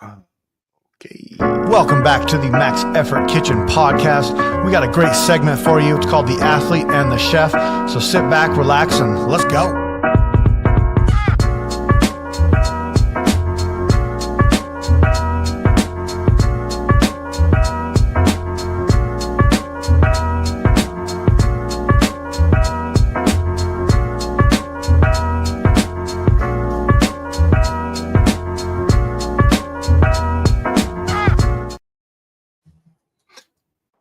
Okay. Welcome back to the Max Effort Kitchen podcast. We got a great segment for you. It's called The Athlete and the Chef. So sit back, relax, and let's go.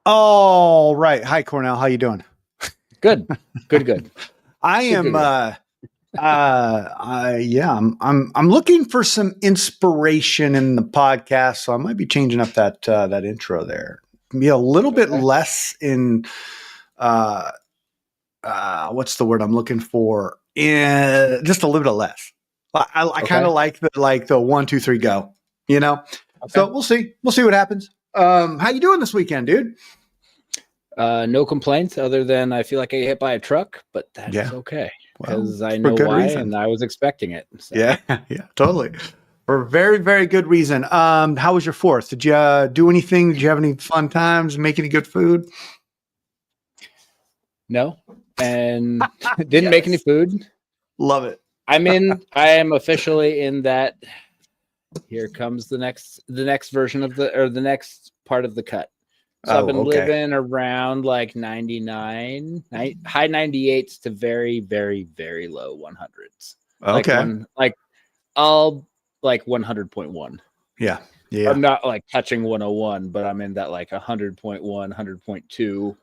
All right. Hi, Cornell. How you doing? Good. I am. I'm looking for some inspiration in the podcast, so I might be changing up that intro there. Be a little bit less in. What's the word I'm looking for? Just a little bit less. I kind of like the 1, 2, 3 go. You know. Okay. So we'll see. We'll see what happens. How you doing this weekend, dude? No complaints other than I feel like I get hit by a truck, but that is okay because I know why and I was expecting it. So. Yeah, totally. For very, very good reason. How was your 4th? Did you do anything? Did you have any fun times? Make any good food? No, and didn't make any food. Love it. I am officially in that. Here comes the next version of the next part of the cut. So I've been living around like 99, high 98s to very, very, very low 100s. Okay. I'll like 100.1. Yeah. I'm not like touching 101, but I'm in that like 100.1, 100.2.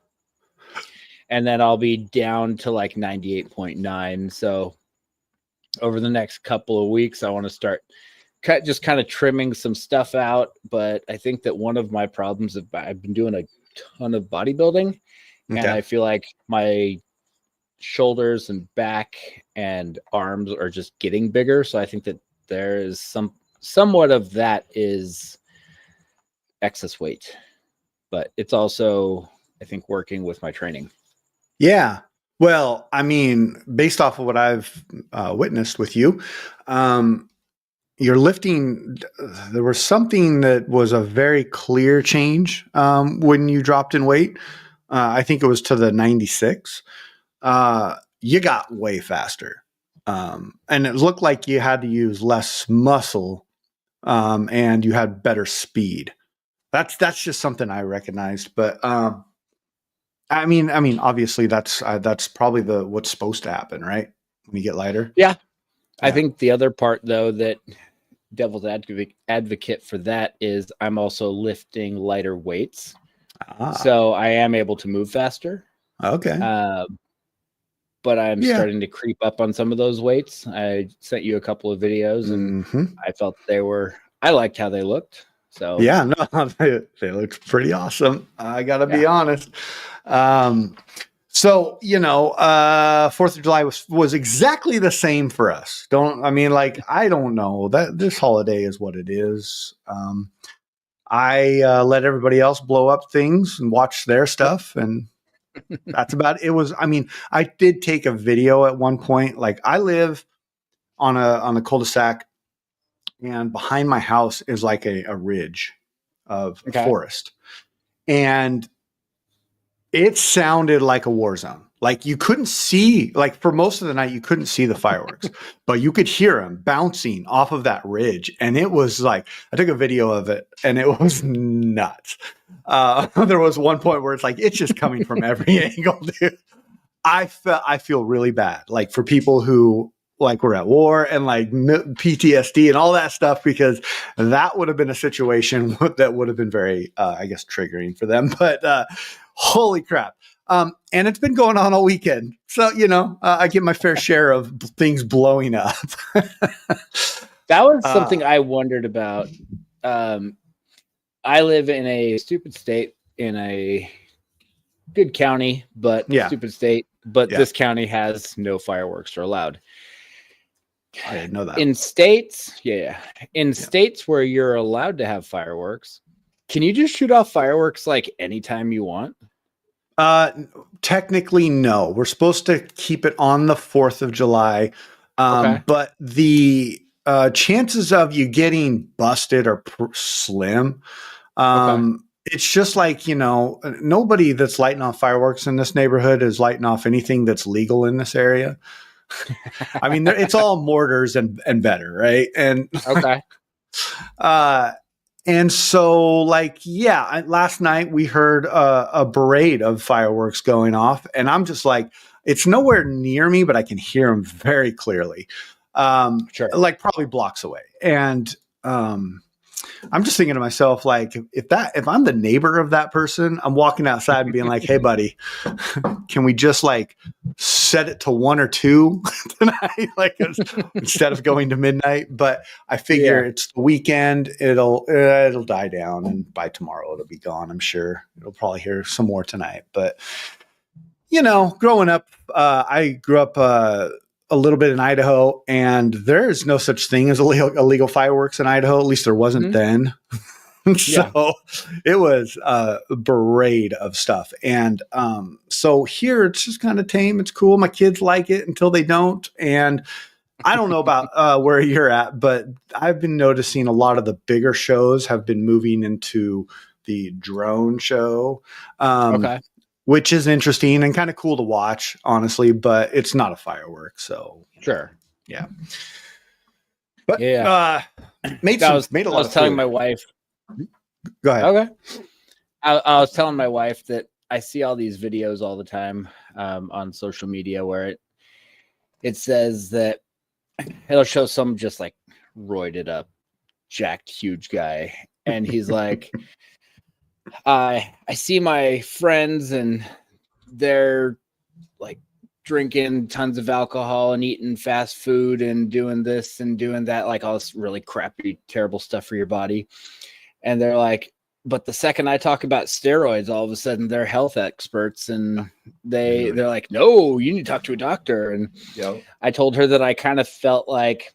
And then I'll be down to like 98.9. So over the next couple of weeks, I want to start just kind of trimming some stuff out. But I think that one of my problems is I've been doing a ton of bodybuilding and I feel like my shoulders and back and arms are just getting bigger. So I think that there is somewhat of that is excess weight, but it's also, I think, working with my training. Yeah. Well, I mean, based off of what I've witnessed with you, you're lifting. There was something that was a very clear change when you dropped in weight. I think it was to the 96. You got way faster, and it looked like you had to use less muscle, and you had better speed. That's just something I recognized. But I mean, obviously that's probably what's supposed to happen, right? When you get lighter. Yeah. I think the other part, though, that devil's advocate for that is I'm also lifting lighter weights. So I am able to move faster. Okay. But I'm starting to creep up on some of those weights. I sent you a couple of videos and I felt I liked how they looked. So yeah, no, they looked pretty awesome. I gotta be honest. So, 4th of July was exactly the same for us. I don't know that this holiday is what it is. I let everybody else blow up things and watch their stuff. And that's about it. I did take a video at one point. Like I live on a cul-de-sac and behind my house is like a ridge of forest. And it sounded like a war zone. Like you couldn't see, like for most of the night, you couldn't see the fireworks, but you could hear them bouncing off of that ridge. And it was like, I took a video of it and it was nuts. There was one point where it's like, it's just coming from every angle, dude. I feel really bad. Like for people who like were at war and like PTSD and all that stuff, because that would have been a situation that would have been very, I guess, triggering for them. But holy crap. And it's been going on all weekend. So, I get my fair share of things blowing up. That was something I wondered about. I live in a stupid state in a good county, but stupid state. But this county has no fireworks are allowed. I didn't know that. In states, states where you're allowed to have fireworks, can you just shoot off fireworks like anytime you want? Technically, no. We're supposed to keep it on the 4th of July. But the chances of you getting busted are slim. It's just like, nobody that's lighting off fireworks in this neighborhood is lighting off anything that's legal in this area. I mean, it's all mortars and better, right? And Okay. And so, last night we heard a parade of fireworks going off, and I'm just like, it's nowhere near me, but I can hear them very clearly, Sure. like probably blocks away. And I'm just thinking to myself, like, if I'm the neighbor of that person, I'm walking outside and being like, hey, buddy, can we just like set it to 1 or 2 tonight, like instead of going to midnight? But I figure it's the weekend; it'll die down, and by tomorrow it'll be gone. I'm sure it'll probably hear some more tonight. But growing up, I grew up a little bit in Idaho, and there is no such thing as illegal fireworks in Idaho. At least there wasn't then. So it was a parade of stuff. And so here it's just kind of tame. It's cool. My kids like it until they don't. And I don't know about where you're at, but I've been noticing a lot of the bigger shows have been moving into the drone show. Which is interesting and kind of cool to watch, honestly, but it's not a firework. So sure. Yeah. But I was telling my wife. Go ahead. Okay. I was telling my wife that I see all these videos all the time on social media where it says that it'll show some just like roided up, jacked, huge guy. And he's like, I see my friends and they're like drinking tons of alcohol and eating fast food and doing this and doing that, like all this really crappy, terrible stuff for your body. And they're like, but the second I talk about steroids, all of a sudden they're health experts and they're like, no, you need to talk to a doctor. And I told her that I kind of felt like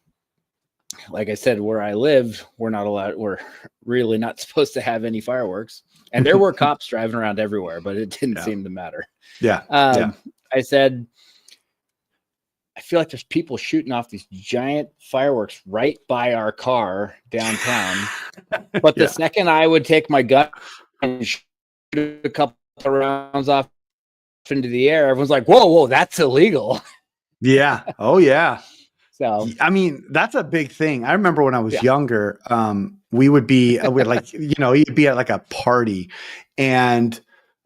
I said, where I live, we're really not supposed to have any fireworks. And there were cops driving around everywhere, but it didn't seem to matter. I said, I feel like there's people shooting off these giant fireworks right by our car downtown. But the second I would take my gun and shoot a couple of rounds off into the air, everyone's like, whoa, that's illegal. Yeah. Oh, yeah. So, I mean, that's a big thing. I remember when I was younger, we would be like, you'd be at like a party. And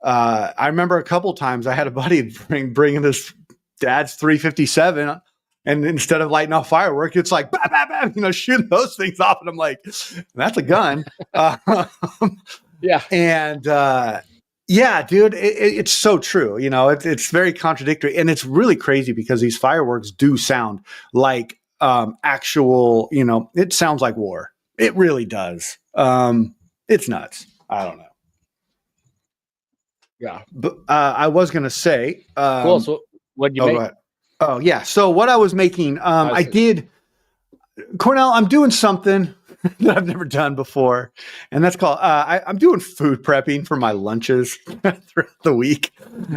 I remember a couple times I had a buddy bringing this dad's 357. And instead of lighting off fireworks, it's like, bah, bah, bah, shooting those things off. And I'm like, that's a gun. And yeah, dude, it's so true. It's very contradictory, and it's really crazy because these fireworks do sound like actual. It sounds like war. It really does. It's nuts. I don't know. Yeah, but I was gonna say. Cool. So what did you make? Go ahead. Oh yeah. So what I was making, I did. Cornell, I'm doing something that I've never done before, and that's called I'm doing food prepping for my lunches throughout the week,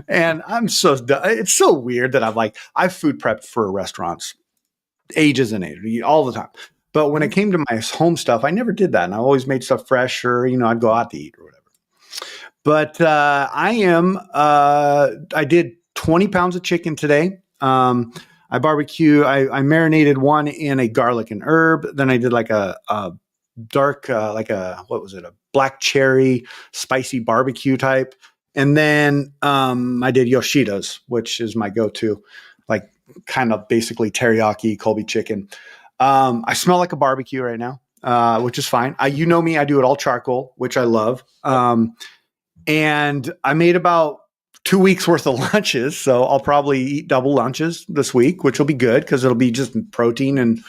and it's so weird that I've food prepped for restaurants ages and ages, all the time, but when it came to my home stuff, I never did that, and I always made stuff fresh, or I'd go out to eat or whatever. But I did 20 pounds of chicken today. I barbecue. I marinated one in a garlic and herb. Then I did like a dark, what was it? A black cherry spicy barbecue type. And then I did Yoshida's, which is my go-to, like kind of basically teriyaki Colby chicken. I smell like a barbecue right now, which is fine. You know me, I do it all charcoal, which I love. And I made about 2 weeks worth of lunches. So I'll probably eat double lunches this week, which will be good because it'll be just protein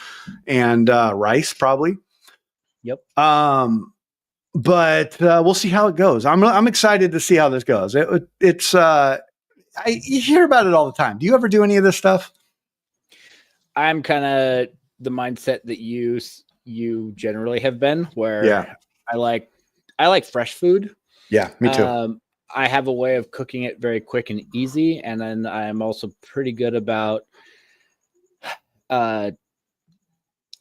and rice probably. Yep. But we'll see how it goes. I'm excited to see how this goes. You hear about it all the time. Do you ever do any of this stuff? I'm kind of the mindset that you generally have been, where I like fresh food. Yeah, me too. I have a way of cooking it very quick and easy. And then I'm also pretty good about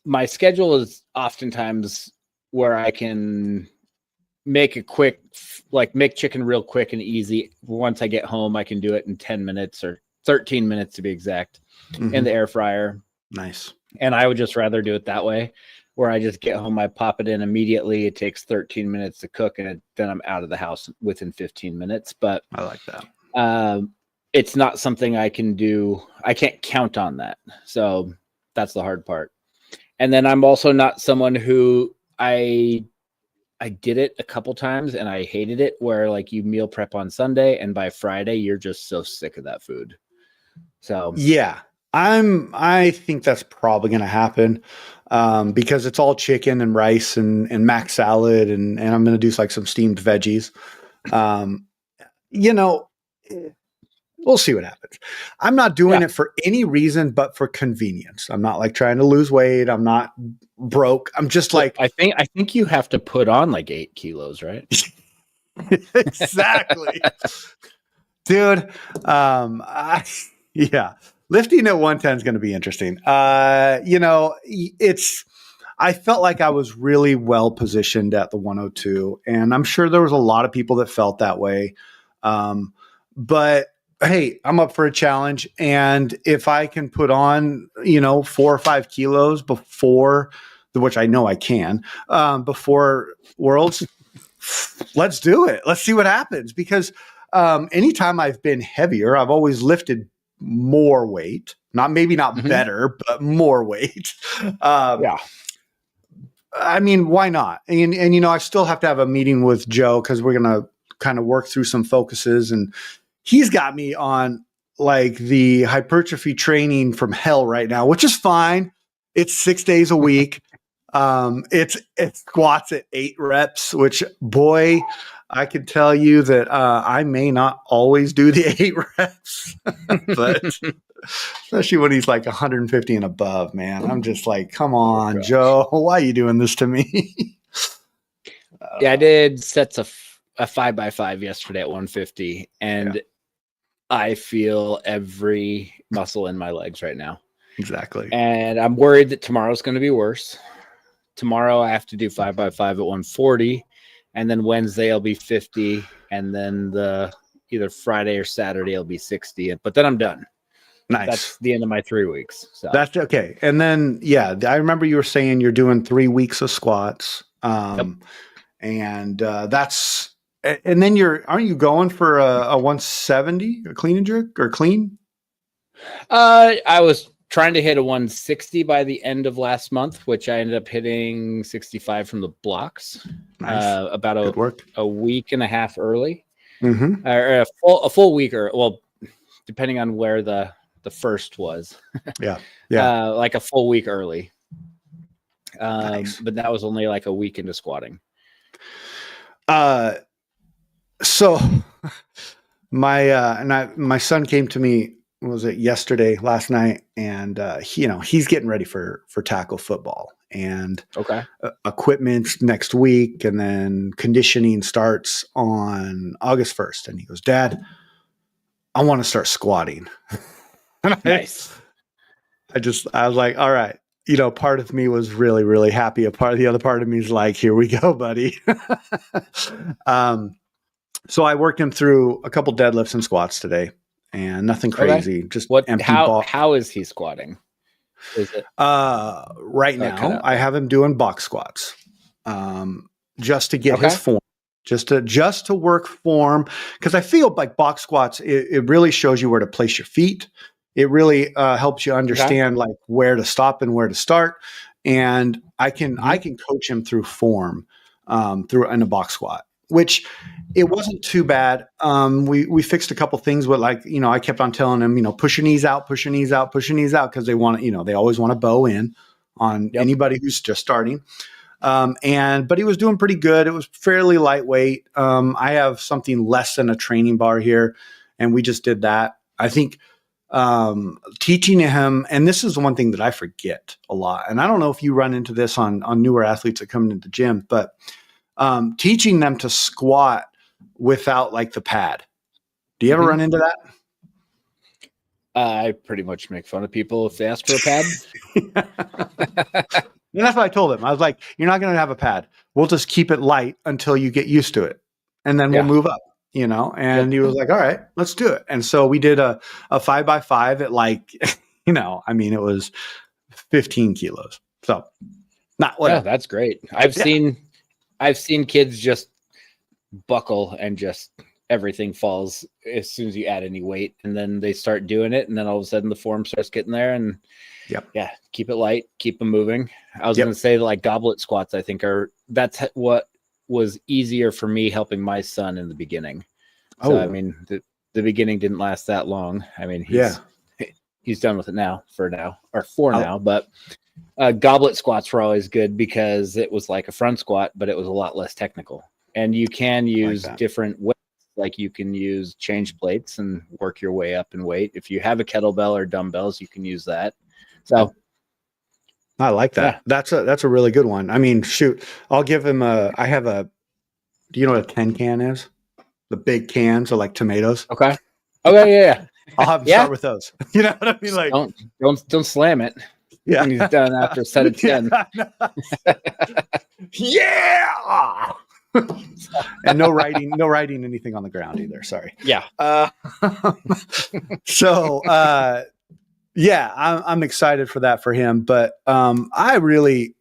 my schedule is oftentimes where I can make a quick, like make chicken real quick and easy. Once I get home, I can do it in 10 minutes or 13 minutes to be exact in the air fryer. Nice. And I would just rather do it that way, where I just get home, I pop it in immediately. It takes 13 minutes to cook, and then I'm out of the house within 15 minutes. But I like that. It's not something I can do. I can't count on that. So that's the hard part. And then I'm also not someone who I did it a couple times and I hated it, where like you meal prep on Sunday and by Friday you're just so sick of that food. So yeah, I think that's probably going to happen because it's all chicken and rice and mac salad and I'm going to do like some steamed veggies. We'll see what happens. I'm not doing it for any reason but for convenience. I'm not like trying to lose weight. I'm not broke. I'm just like, I think you have to put on like 8 kilos, right? Exactly. Dude. Yeah. Lifting at 110 is going to be interesting. I felt like I was really well positioned at the 102, and I'm sure there was a lot of people that felt that way. But hey, I'm up for a challenge. And if I can put on, 4 or 5 kilos before, which I know I can, before Worlds, let's do it. Let's see what happens. Because anytime I've been heavier, I've always lifted more weight. Not better, but more weight. Yeah. I mean, why not? And I still have to have a meeting with Joe because we're going to kind of work through some focuses, and he's got me on like the hypertrophy training from hell right now, which is fine. It's 6 days a week. It's squats at 8 reps, which boy, I can tell you that I may not always do the 8 reps, but especially when he's like 150 and above, man, I'm just like, come on, Joe, why are you doing this to me? Yeah, I did sets of a 5x5 yesterday at 150, and I feel every muscle in my legs right now. Exactly. And I'm worried that tomorrow's going to be worse. Tomorrow I have to do 5x5 at 140, and then Wednesday I'll be 50, and then either Friday or Saturday I'll be 60. But then I'm done. Nice. That's the end of my 3 weeks. So that's okay. And then I remember you were saying you're doing 3 weeks of squats. And that's. And then aren't you going for a 170, a clean and jerk or clean? I was trying to hit a 160 by the end of last month, which I ended up hitting 65 from the blocks. Nice. About a week and a half early, or a full week, or depending on where the first was. Yeah. Like a full week early. Nice. But that was only like a week into squatting. So my son came to me, was it last night? And, he's getting ready for tackle football and equipment next week. And then conditioning starts on August 1st. And he goes, Dad, I want to start squatting. Nice. I was like, all right. Part of me was really, really happy. The other part of me is like, here we go, buddy. So I worked him through a couple deadlifts and squats today, and nothing crazy. Just empty ball. How is he squatting? Is it right now? I have him doing box squats, just to get his form, just to work form. Because I feel like box squats, it really shows you where to place your feet. It really helps you understand like where to stop and where to start. And I can coach him through form in a box squat, which it wasn't too bad. We fixed a couple things, but I kept on telling him, push your knees out, push your knees out, push your knees out. Cause they want to, they always want to bow in on anybody who's just starting. But he was doing pretty good. It was fairly lightweight. I have something less than a training bar here, and we just did that. I think, teaching him, and this is the one thing that I forget a lot. And I don't know if you run into this on newer athletes that come into the gym, but teaching them to squat without like the pad. Do you ever run into that? I pretty much make fun of people if they ask for a pad. And that's what I told him. I was like, you're not going to have a pad. We'll just keep it light until you get used to it. And then we'll move up, and he was like, all right, let's do it. And so we did a 5x5 at like, it was 15 kilos. So not whatever. Yeah, that's great. I've seen kids just buckle and just everything falls as soon as you add any weight, and then they start doing it, and then all of a sudden the form starts getting there, and keep it light, keep them moving. I was going to say like goblet squats, I think that's what was easier for me helping my son in the beginning. So I mean, the beginning didn't last that long. I mean, he's done with it now, but goblet squats were always good because it was like a front squat, but it was a lot less technical, and you can use different weights. Like you can use change plates and work your way up in weight. If you have a kettlebell or dumbbells, you can use that. So I like that. Yeah. That's a really good one. I mean, shoot, I'll give him do you know what a 10 can is? The big cans are like tomatoes. Okay. Yeah. I'll have him start with those. You know what I mean? Like don't slam it. Yeah. When he's done after a set of 10. Yeah. And no writing anything on the ground either. Sorry. Yeah. I'm excited for that for him. But I really,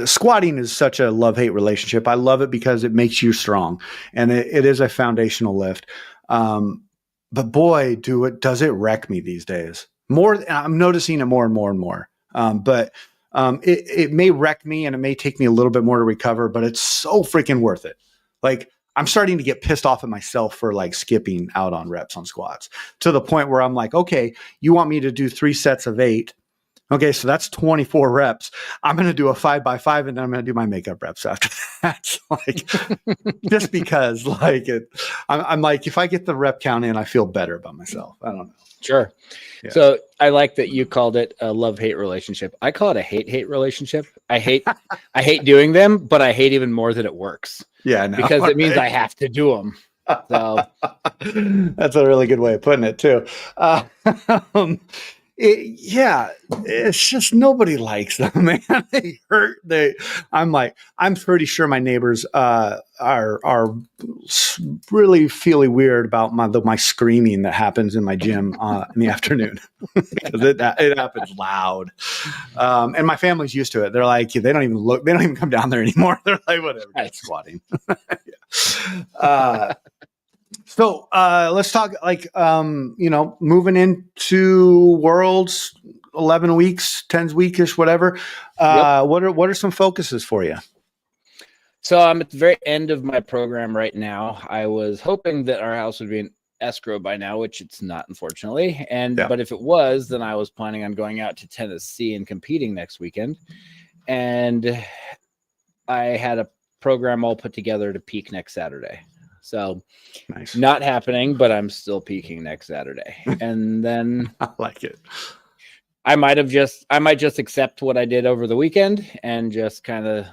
squatting is such a love-hate relationship. I love it because it makes you strong, and it is a foundational lift. But boy, does it wreck me these days. I'm noticing it more and more and more. It may wreck me, and it may take me a little bit more to recover, but it's so freaking worth it. Like I'm starting to get pissed off at myself for like skipping out on reps on squats to the point where I'm like, okay, you want me to do 3 sets of 8. Okay, so that's 24 reps. I'm going to do a 5x5, and then I'm going to do my makeup reps after that. Like, just because, like, I'm like, if I get the rep count in, I feel better about myself. I don't know. Sure. Yeah. So I like that you called it a love-hate relationship. I call it a hate-hate relationship. I hate doing them, but I hate even more that it works. Yeah, no, because it means I have to do them. So that's a really good way of putting it too. It's just nobody likes them, man. They hurt. I'm pretty sure my neighbors are really feeling weird about my screaming that happens in my gym in the afternoon because it happens loud. And my family's used to it. They're like, they don't even come down there anymore. They're like, whatever, I'm squatting. So let's talk moving into Worlds, 11 weeks, 10 weekish, whatever. What are some focuses for you? So I'm at the very end of my program right now. I was hoping that our house would be in escrow by now, which it's not, unfortunately. But if it was, then I was planning on going out to Tennessee and competing next weekend. And I had a program all put together to peak next Saturday. So nice. Not happening, but I'm still peaking next Saturday. And then I like it. I might just accept what I did over the weekend and just kind of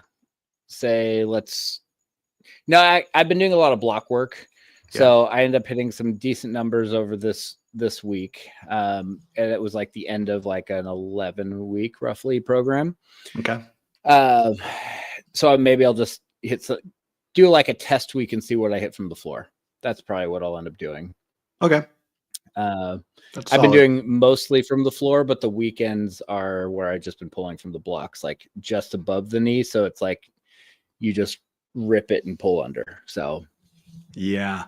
say, I've been doing a lot of block work. Yeah. So I ended up hitting some decent numbers over this week. And it was like the end of like an 11-week roughly program. Okay. So maybe I'll just do like a test week and see what I hit from the floor. That's probably what I'll end up doing. Okay. I've been doing mostly from the floor, but the weekends are where I've just been pulling from the blocks, like just above the knee. So it's like you just rip it and pull under. So yeah,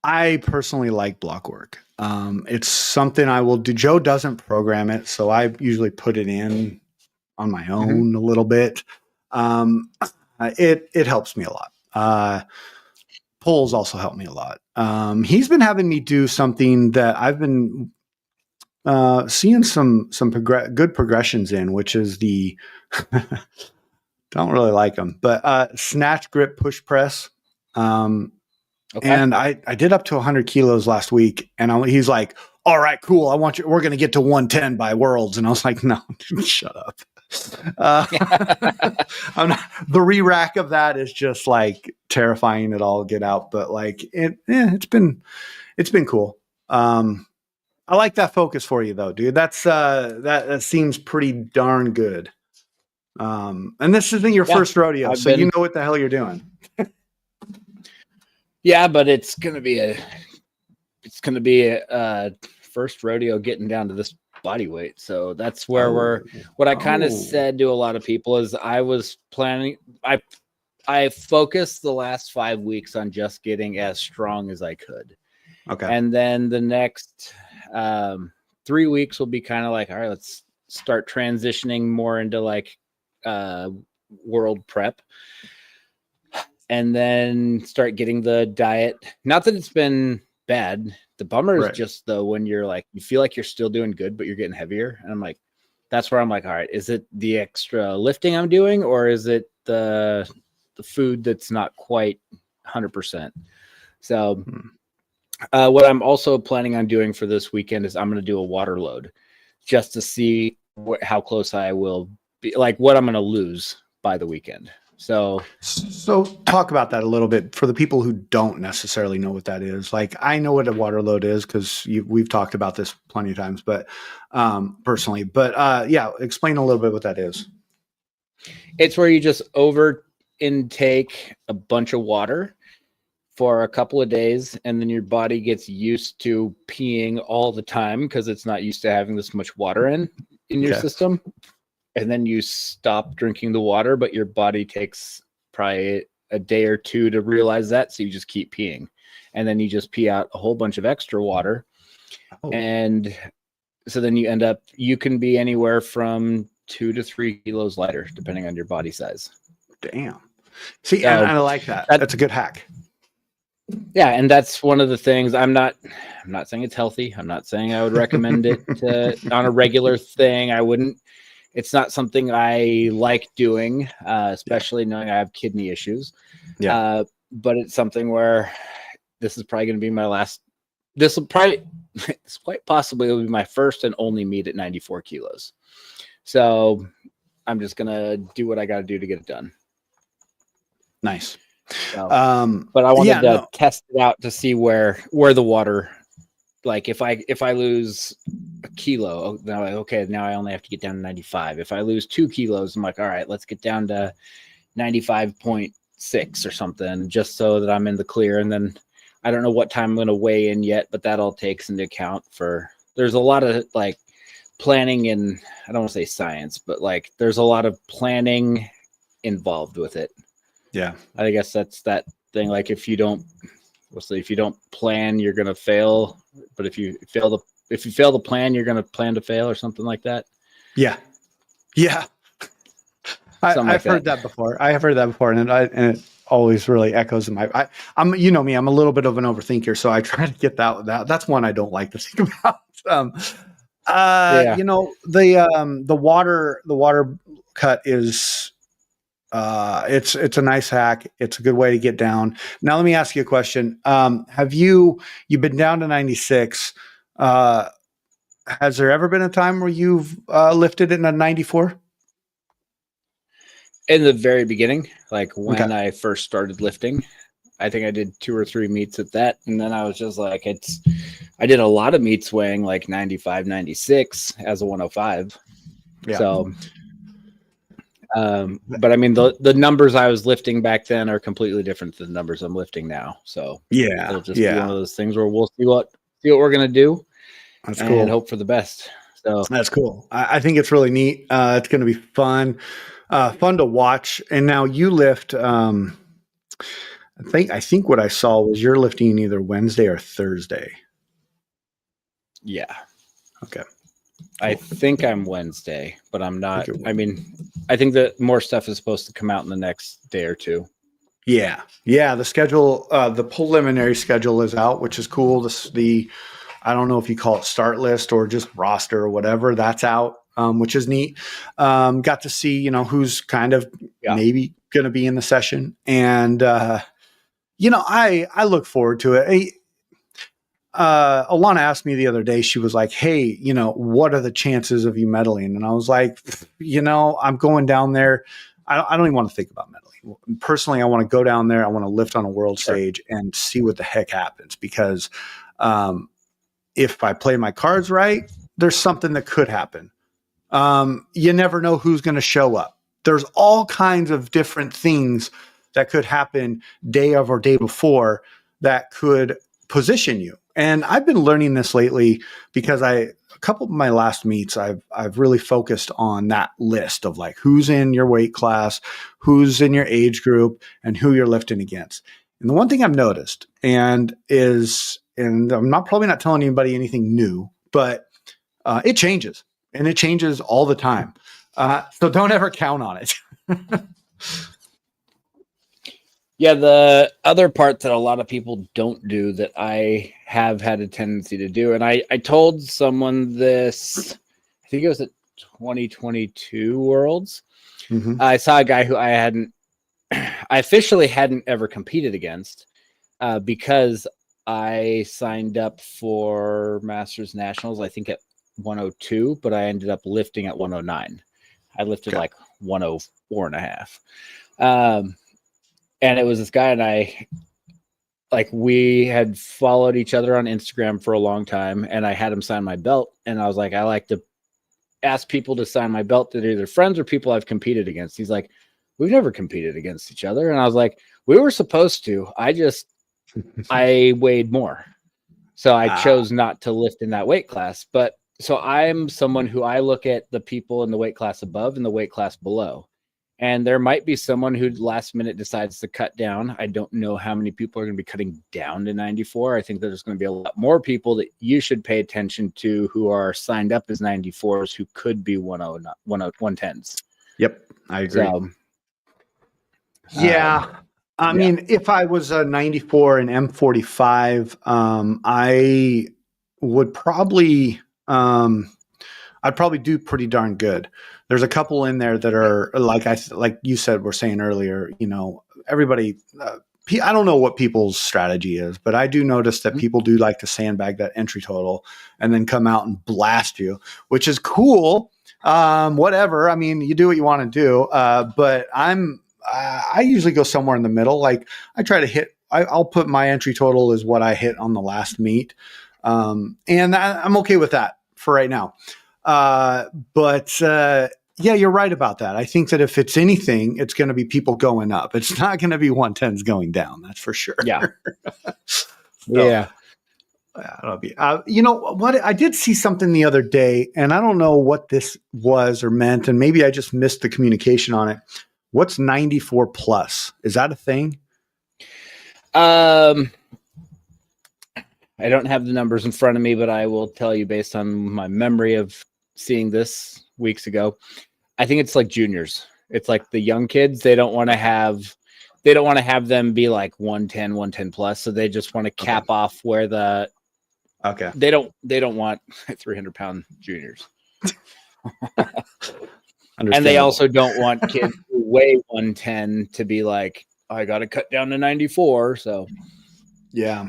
I personally like block work. It's something I will do. Joe doesn't program it, so I usually put it in on my own a little bit. It helps me a lot. Pulls also help me a lot. He's been having me do something that I've been seeing some good progressions in, which is the don't really like them, but snatch, grip, push, press. Okay. And I did up to 100 kilos last week, and he's like, "All right, cool. We're going to get to 110 by Worlds." And I was like, "No, shut up." The re-rack of that is just like terrifying. It all get out, but like it's been cool. I like that focus for you though, dude. That's that seems pretty darn good. And this isn't your first rodeo, so you know what the hell you're doing. Yeah, but it's gonna be a first rodeo getting down to this body weight. So that's where what I kind of said to a lot of people is I was planning, I focused the last 5 weeks on just getting as strong as I could. Okay. And then the next 3 weeks will be kind of like, all right, let's start transitioning more into like world prep. And then start getting the diet. Not that it's been bad. The bummer is just though when you're like, you feel like you're still doing good, but you're getting heavier. And I'm like, that's where I'm like, all right, is it the extra lifting I'm doing, or is it the food that's not quite 100%? So what I'm also planning on doing for this weekend is I'm going to do a water load just to see how close I will be, like what I'm going to lose by the weekend. So talk about that a little bit for the people who don't necessarily know what that is. Like, I know what a water load is because we've talked about this plenty of times, but personally, but yeah, explain a little bit what that is. It's where you just over intake a bunch of water for a couple of days, and then your body gets used to peeing all the time because it's not used to having this much water in your system. And then you stop drinking the water, but your body takes probably a day or two to realize that. So you just keep peeing, and then you just pee out a whole bunch of extra water. And so then you end up, you can be anywhere from 2 to 3 kilos lighter, depending on your body size. Damn. See, I like that. That's a good hack. Yeah. And that's one of the things. I'm not saying it's healthy. I'm not saying I would recommend it on a regular thing. I wouldn't. It's not something I like doing, especially knowing I have kidney issues. Yeah. But it's something where this is probably going to be my last. This quite possibly will be my first and only meet at 94 kilos. So I'm just going to do what I got to do to get it done. Nice. So, but I wanted to test it out to see where the water. Like if I lose a kilo, now I only have to get down to 95. If I lose 2 kilos, I'm like, all right, let's get down to 95.6 or something, just so that I'm in the clear. And then I don't know what time I'm going to weigh in yet, but that all takes into account there's a lot of like planning, and I don't want to say science, but like there's a lot of planning involved with it. Yeah. I guess that's that thing. Like if you don't plan, you're going to fail. But if you fail the plan, you're going to plan to fail, or something like that. Yeah. Yeah. I've heard that before. I have heard that before. And it always really echoes in I'm, you know me, I'm a little bit of an overthinker. So I try to get that. That's one I don't like to think about. You know, the water cut is, it's a nice hack. It's a good way to get down. Now, let me ask you a question. Have you've been down to 96? Has there ever been a time where you've lifted in a 94? In the very beginning, like when I first started lifting, I think I did 2 or 3 meets at that. And then I was just like, I did a lot of meets weighing like 95, 96 as a 105. Yeah. So, but I mean, the numbers I was lifting back then are completely different than the numbers I'm lifting now. So yeah, it'll just be one of those things where we'll see what we're going to do. That's cool. And hope for the best. So that's cool. I think it's really neat. It's going to be fun to watch. And now you lift, I think what I saw was you're lifting either Wednesday or Thursday. Yeah. Okay. I think I'm Wednesday, but I'm not. I mean, I think that more stuff is supposed to come out in the next day or two. Yeah. Yeah. The schedule, the preliminary schedule is out, which is cool. I don't know if you call it start list or just roster or whatever, that's out, which is neat. Got to see, who's kind of maybe going to be in the session. And, I look forward to it. Alana asked me the other day, she was like, hey, what are the chances of you medaling? And I was like, I'm going down there. I don't even want to think about medaling. Personally, I want to go down there. I want to lift on a world stage and see what the heck happens, because if I play my cards right, there's something that could happen. You never know who's going to show up. There's all kinds of different things that could happen day of or day before that could position you. And I've been learning this lately because a couple of my last meets, I've really focused on that list of like who's in your weight class, who's in your age group, and who you're lifting against. And the one thing I've noticed and I'm probably not telling anybody anything new, but it changes, and it changes all the time. So don't ever count on it. Yeah, the other part that a lot of people don't do that I have had a tendency to do, and I told someone this, I think it was at 2022 Worlds. Mm-hmm. I saw a guy who I officially hadn't ever competed against because I signed up for Masters Nationals, I think at 102, but I ended up lifting at 109. I lifted like 104 and a half. And it was this guy and I, like, we had followed each other on Instagram for a long time, and I had him sign my belt. And I was like, I like to ask people to sign my belt that are either friends or people I've competed against. He's like, we've never competed against each other. And I was like, we were supposed to. I weighed more. So I chose not to lift in that weight class. But so I'm someone who I look at the people in the weight class above and the weight class below. And there might be someone who last minute decides to cut down. I don't know how many people are going to be cutting down to 94. I think there's going to be a lot more people that you should pay attention to who are signed up as 94s who could be 110s. Yep, I agree. So, yeah. I mean, if I was a 94 and M45, I would probably I'd probably do pretty darn good. There's a couple in there that are like you said, we're saying earlier, you know, everybody, I don't know what people's strategy is, but I do notice that people do like to sandbag that entry total and then come out and blast you, which is cool. Whatever. I mean, you do what you want to do. But I usually go somewhere in the middle. Like I try to hit, I'll put my entry total as what I hit on the last meet. And I'm okay with that for right now. Yeah, you're right about that. I think that if it's anything, it's going to be people going up. It's not going to be 110s going down. That's for sure. Yeah. Yeah. That'll be, you know what? I did see something the other day, and I don't know what this was or meant, and maybe I just missed the communication on it. What's 94 plus? Is that a thing? I don't have the numbers in front of me, but I will tell you based on my memory of seeing this weeks ago. I think it's like juniors. It's like the young kids. They don't want to have them be like 110 plus. So they just want to cap off where they don't want 300-pound juniors. And they also don't want kids who weigh 110 to be like, I got to cut down to 94. So yeah.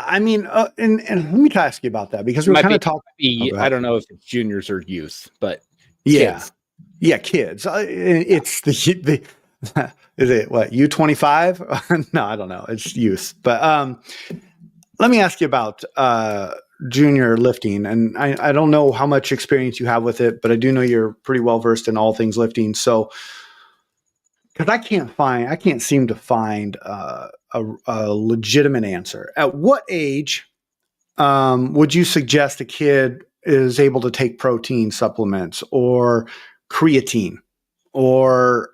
I mean, and let me ask you about that because we're kind of talking. I don't know if it's juniors or youth, but kids. Kids. It's the is it what U25? No, I don't know. It's youth. But let me ask you about junior lifting, and I don't know how much experience you have with it, but I do know you're pretty well versed in all things lifting. So, because I can't seem to find a legitimate answer. At what age would you suggest a kid is able to take protein supplements or creatine or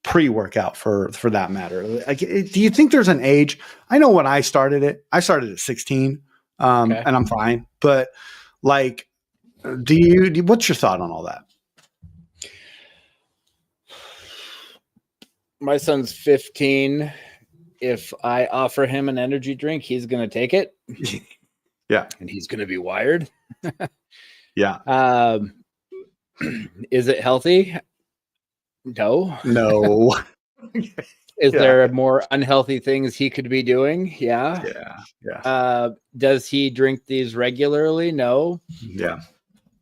pre-workout for that matter? Like, do you think there's an age? I know when I started at 16, and I'm fine. But like, what's your thought on all that? My son's 15. If I offer him an energy drink, he's going to take it. Yeah. And he's going to be wired. Yeah. Is it healthy? No. Is there more unhealthy things he could be doing? Yeah. Does he drink these regularly? No. Yeah.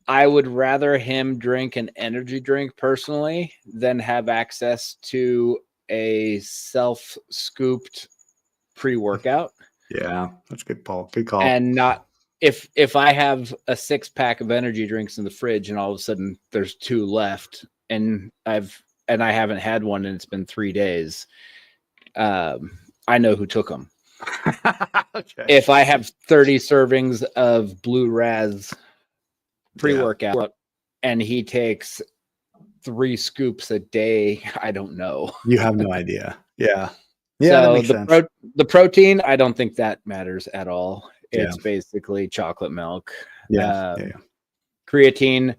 I would rather him drink an energy drink personally than have access to a self-scooped pre-workout. Yeah, that's good, Paul. Good call. And not if I have a 6-pack of energy drinks in the fridge and all of a sudden there's 2 left and I haven't had one and it's been 3 days, I know who took them. Okay. If I have 30 servings of Blue Raz pre-workout and he takes 3 scoops a day, I don't know. You have no idea. Yeah. Yeah, that makes sense. The protein, I don't think that matters at all. It's basically chocolate milk. Yeah. Creatine,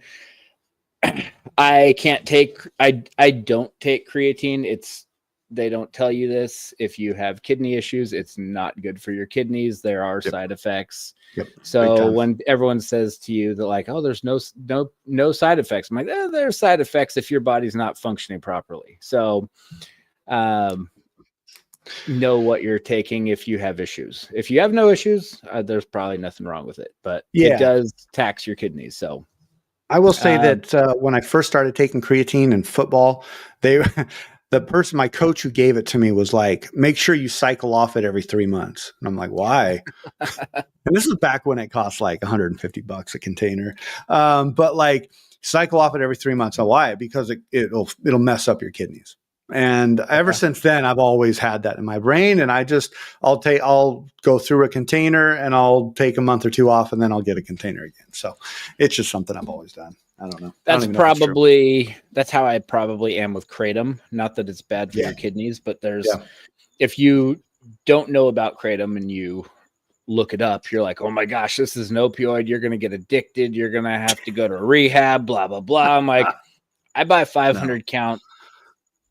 I can't take. I don't take creatine. They don't tell you this. If you have kidney issues, it's not good for your kidneys. There are side effects. Yep. So when everyone says to you that like, oh, there's no side effects, I'm like, there's side effects if your body's not functioning properly. So, know what you're taking if you have issues. If you have no issues, there's probably nothing wrong with it, but it does tax your kidneys. So I will say that when I first started taking creatine in football, my coach who gave it to me was like, make sure you cycle off it every 3 months. And I'm like, why? And this is back when it cost like $150 a container. But like cycle off it every 3 months. Now, why? Because it'll mess up your kidneys. And ever since then, I've always had that in my brain. And I'll go through a container and I'll take a month or 2 off and then I'll get a container again. So it's just something I've always done. I don't know. That's how I probably am with Kratom. Not that it's bad for your kidneys, but if you don't know about Kratom and you look it up, you're like, oh my gosh, this is an opioid. You're going to get addicted. You're going to have to go to rehab, blah, blah, blah. I'm like, I buy 500 count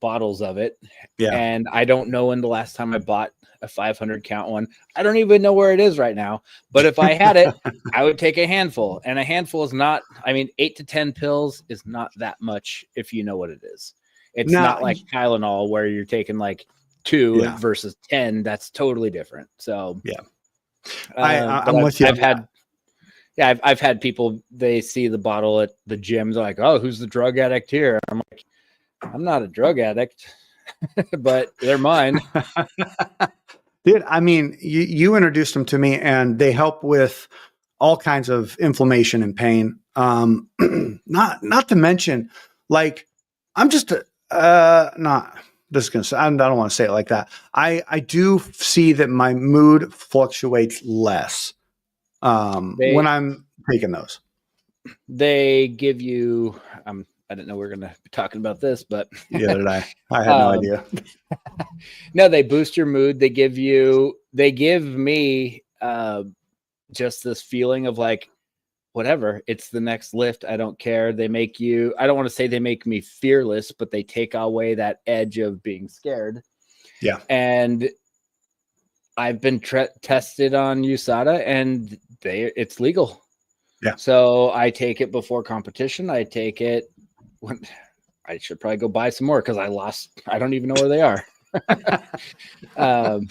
bottles of it. Yeah. And I don't know when the last time I bought a 500 count one. I don't even know where it is right now. But if I had it, I would take a handful. And a handful is 8 to 10 pills is not that much if you know what it is. It's not like Tylenol where you're taking like 2 versus 10. That's totally different. So I'm with you. I've had people, they see the bottle at the gym. They're like, oh, who's the drug addict here? I'm like, I'm not a drug addict, but they're mine. Dude, I mean, you introduced them to me and they help with all kinds of inflammation and pain. Not to mention, like, I'm just not this is gonna say, I don't want to say it like that. I do see that my mood fluctuates less when I'm taking those. They give you I didn't know we were going to be talking about this, but yeah, did I had no idea. No, they boost your mood. They give me just this feeling of like, whatever, it's the next lift. I don't care. They make you, I don't want to say they make me fearless, but they take away that edge of being scared. Yeah. And I've been tested on USADA and it's legal. Yeah. So I take it before competition. I take it when I should probably go buy some more because I don't even know where they are. But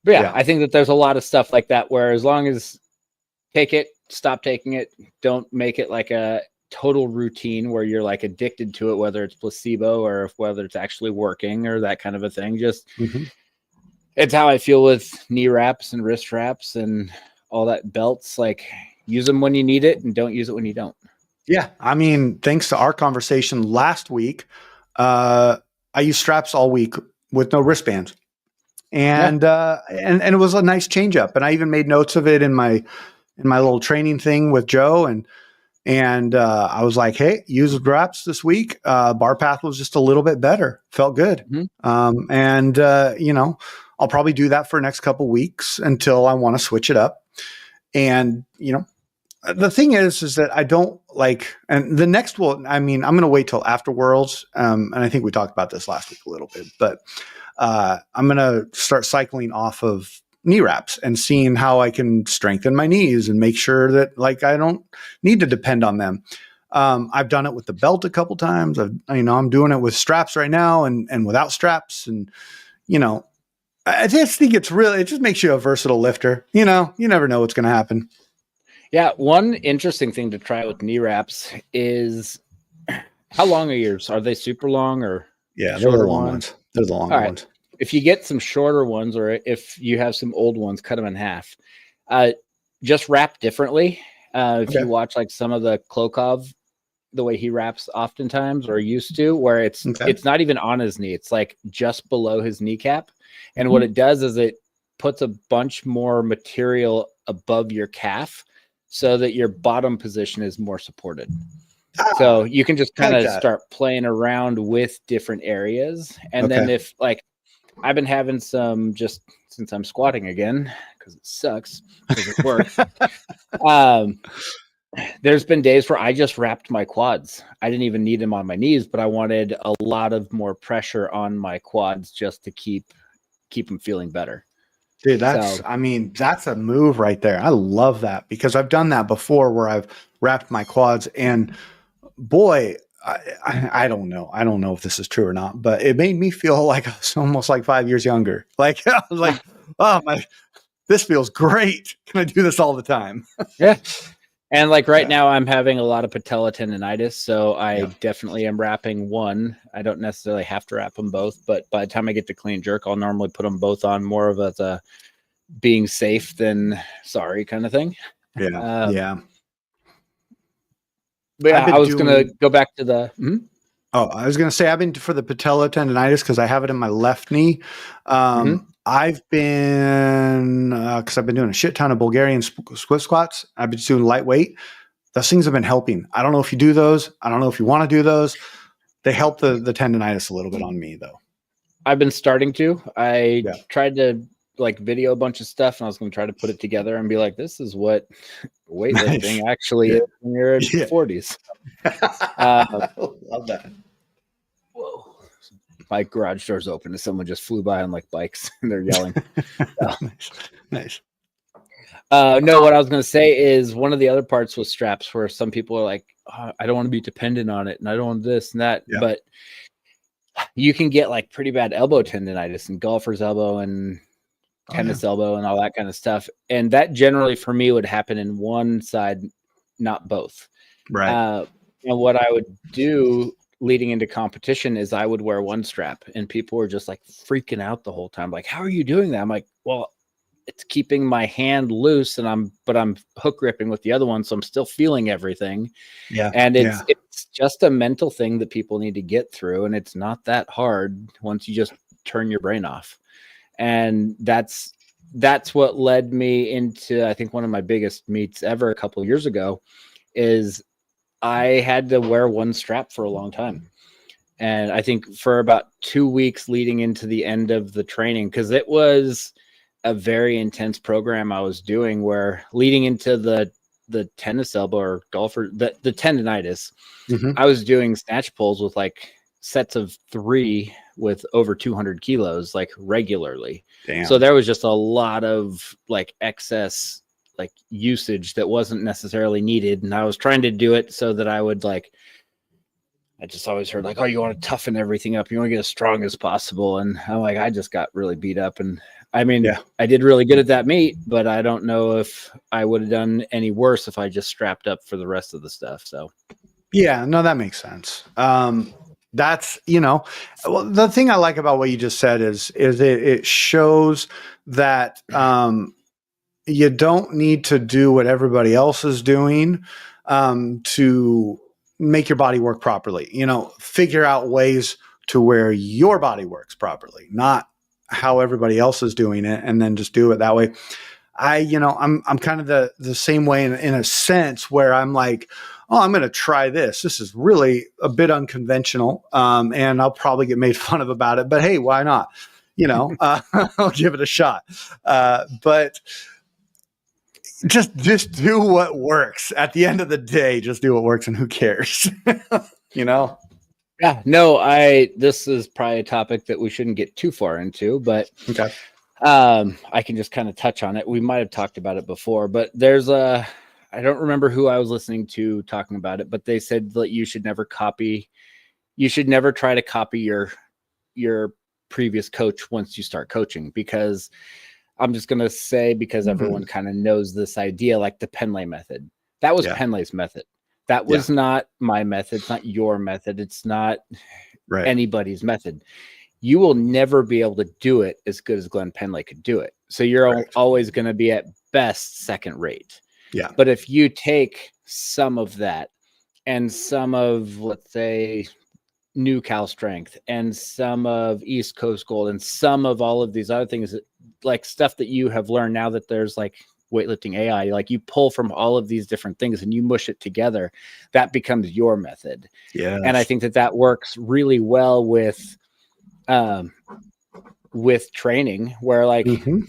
yeah, I think that there's a lot of stuff like that where as long as take it, stop taking it, don't make it like a total routine where you're like addicted to it, whether it's placebo or whether it's actually working or that kind of a thing. Just it's how I feel with knee wraps and wrist wraps and all that belts. Like, use them when you need it and don't use it when you don't. Yeah. I mean, thanks to our conversation last week, I used straps all week with no wristbands. And it was a nice change up. And I even made notes of it in my little training thing with Joe. And I was like, hey, use wraps this week. Bar path was just a little bit better. Felt good. I'll probably do that for the next couple weeks until I want to switch it up. And, the thing is that I don't like, and the next I'm going to wait till after Worlds. And I think we talked about this last week a little bit, but I'm going to start cycling off of knee wraps and seeing how I can strengthen my knees and make sure that like, I don't need to depend on them. I've done it with the belt a couple times. I'm doing it with straps right now and without straps. And, I just think it just makes you a versatile lifter. You never know what's going to happen. Yeah. One interesting thing to try with knee wraps is how long are yours? Are they super long or? Yeah, they're the long ones. They're the long ones. if you get some shorter ones, or if you have some old ones, cut them in half. Just wrap differently. If Okay. you watch like some of the Klokov, the way he wraps oftentimes or used to, where it's not even on his knee, it's like just below his kneecap. And what it does is it puts a bunch more material above your calf so that your bottom position is more supported. So you can just kind of start playing around with different areas. And then if like I've been having some, just since I'm squatting again, because it sucks, because it works. There's been days where I just wrapped my quads. I didn't even need them on my knees, but I wanted a lot of more pressure on my quads just to keep them feeling better. Dude, that's a move right there. I love that because I've done that before where I've wrapped my quads and boy, I don't know. I don't know if this is true or not, but it made me feel like I was almost like 5 years younger. Like I was like, oh my, this feels great. Can I do this all the time? Yeah. And like right now I'm having a lot of patella tendonitis. So I definitely am wrapping one. I don't necessarily have to wrap them both, but by the time I get to clean jerk, I'll normally put them both on more of a being safe than sorry kind of thing. Yeah. But yeah, I was going to go back to the. Oh, I was going to say I've been for the patella tendonitis because I have it in my left knee. I've been because I've been doing a shit ton of Bulgarian split squats. I've been doing lightweight. Those things have been helping. I don't know if you do those. I don't know if you want to do those. They help the tendonitis a little bit on me though. I've been starting to. I tried to like video a bunch of stuff, and I was going to try to put it together and be like, "This is what weightlifting actually is when you're in your 40s." Love that. Whoa! My garage door's open, and someone just flew by on like bikes, and they're yelling. Nice. No, what I was going to say is one of the other parts with straps, where some people are like, oh, "I don't want to be dependent on it, and I don't want this and that," but you can get like pretty bad elbow tendonitis and golfer's elbow and tennis elbow and all that kind of stuff. And that generally for me would happen in one side, not both. Right. And what I would do leading into competition is I would wear one strap, and people were just like freaking out the whole time. Like, how are you doing that? I'm like, well, it's keeping my hand loose and I'm hook gripping with the other one. So I'm still feeling everything. Yeah. And it's just a mental thing that people need to get through. And it's not that hard once you just turn your brain off. And that's what led me into, I think, one of my biggest meets ever a couple of years ago is I had to wear one strap for a long time. And I think for about 2 weeks leading into the end of the training, because it was a very intense program I was doing, where leading into the tennis elbow or golfer, the tendonitis, I was doing snatch pulls with like sets of 3 with over 200 kilos, like regularly. Damn. So there was just a lot of like excess like usage that wasn't necessarily needed. And I was trying to do it so that I would like, I just always heard like, oh, you want to toughen everything up. You want to get as strong as possible. And I'm like, I just got really beat up. And I mean, I did really good at that meet, but I don't know if I would have done any worse if I just strapped up for the rest of the stuff. So, yeah, no, that makes sense. That's, well, the thing I like about what you just said is it shows that you don't need to do what everybody else is doing to make your body work properly. Figure out ways to where your body works properly, not how everybody else is doing it, and then just do it that way. I'm kind of the same way in a sense, where I'm like, oh, I'm going to try this. This is really a bit unconventional, and I'll probably get made fun of about it. But hey, why not? I'll give it a shot. But just do what works. At the end of the day, just do what works, and who cares? Yeah, no, this is probably a topic that we shouldn't get too far into, but okay. I can just kind of touch on it. We might have talked about it before, but I don't remember who I was listening to talking about it, but they said that you should never try to copy your previous coach once you start coaching, because I'm just going to say, because everyone kind of knows this idea, like the Penlay method. That was Penlay's method. That was not my method. It's not your method. It's not anybody's method. you will never be able to do it as good as Glenn Penley could do it. So you're Right. always going to be at best second rate. Yeah. But if you take some of that and some of, let's say, New Cal Strength and some of East Coast Gold and some of all of these other things, like stuff that you have learned now that there's like weightlifting AI, like you pull from all of these different things and you mush it together, that becomes your method. Yeah. And I think that works really well with training, where like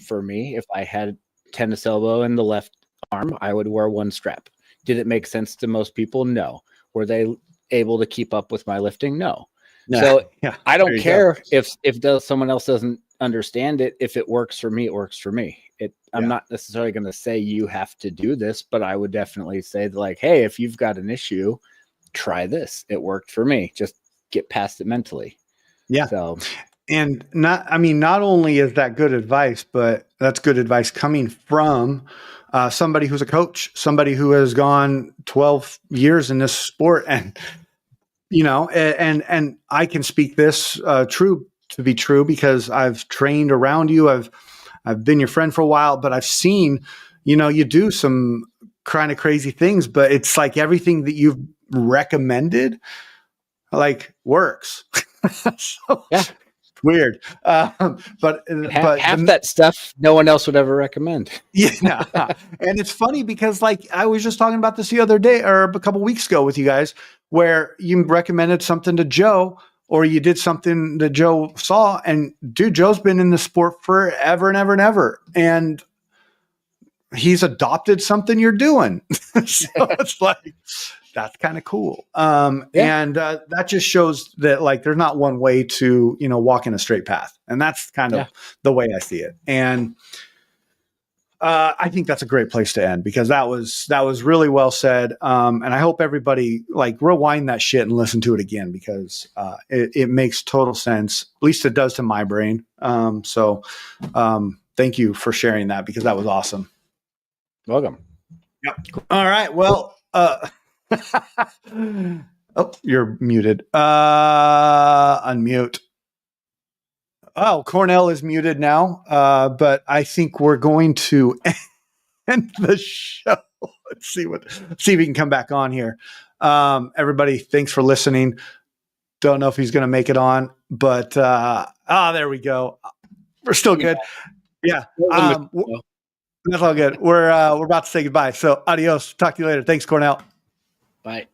for me, if I had tennis elbow in the left arm, I would wear one strap. Did it make sense to most people? No. Were they able to keep up with my lifting? No. So I don't care if someone else doesn't understand it. If it works for me, it works for me. I'm not necessarily going to say you have to do this, but I would definitely say that, like, hey, if you've got an issue, try this. It worked for me. Just get past it mentally. Yeah. So, and not only is that good advice, but that's good advice coming from somebody who's a coach, somebody who has gone 12 years in this sport. And, and I can speak this to be true because I've trained around you. I've been your friend for a while, but I've seen, you do some kind of crazy things, but it's like everything that you've recommended, like, works. So, yeah. Weird. But half that stuff no one else would ever recommend. Yeah. And it's funny because, like, I was just talking about this the other day or a couple weeks ago with you guys, where you recommended something to Joe, or you did something that Joe saw, and dude, Joe's been in the sport forever and ever and ever. And he's adopted something you're doing. So it's like, that's kind of cool. And that just shows that, like, there's not one way to, walk in a straight path. And that's kind of the way I see it. And I think that's a great place to end, because that was really well said. And I hope everybody, like, rewind that shit and listen to it again, because it makes total sense. At least it does to my brain. So thank you for sharing that, because that was awesome. Welcome. Yep. All right. Well, oh, you're muted. Unmute. Oh, Cornell is muted now. But I think we're going to end the show. Let's see if he can come back on here. Everybody, thanks for listening. Don't know if he's going to make it on, but there we go. We're still good. Yeah. That's all good. We're about to say goodbye. So adios. Talk to you later. Thanks, Cornell. Bye.